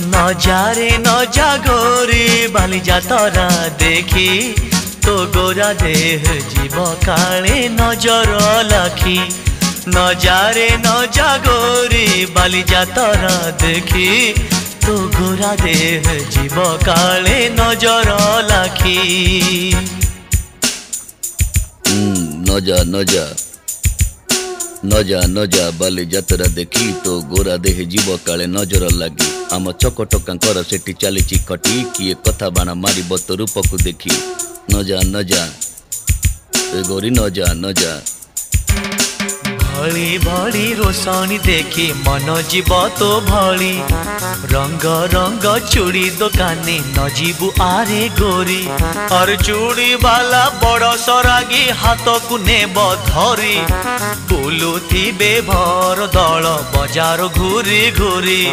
नजारे नजा गोरी बाली जातरा देखी तो गोरा देह जीव काले नजर लाखी। नजारे नजा गोरी बाली जातरा देखी तो गोरा देह जीव काले नजर लाखी। नजा नजा नजा नजा बाली जातरा देखी तो गोरा देह जीव काले नजर लगी। आम चकटकांकर सेठी चली खटी किए कथा बाण मार तो रूप को देखी। नजा नजा गोरी नजा नजा भली भली रोशनी देखी मन जीव तो भली। रंग रंग चूड़ी दुकानी न जीवु आरे गोरी। और चूड़ी वाला बड़ सरागी हाथ को नेब धरी। बुलुथिबे भर दल बजार घूरी घूरी।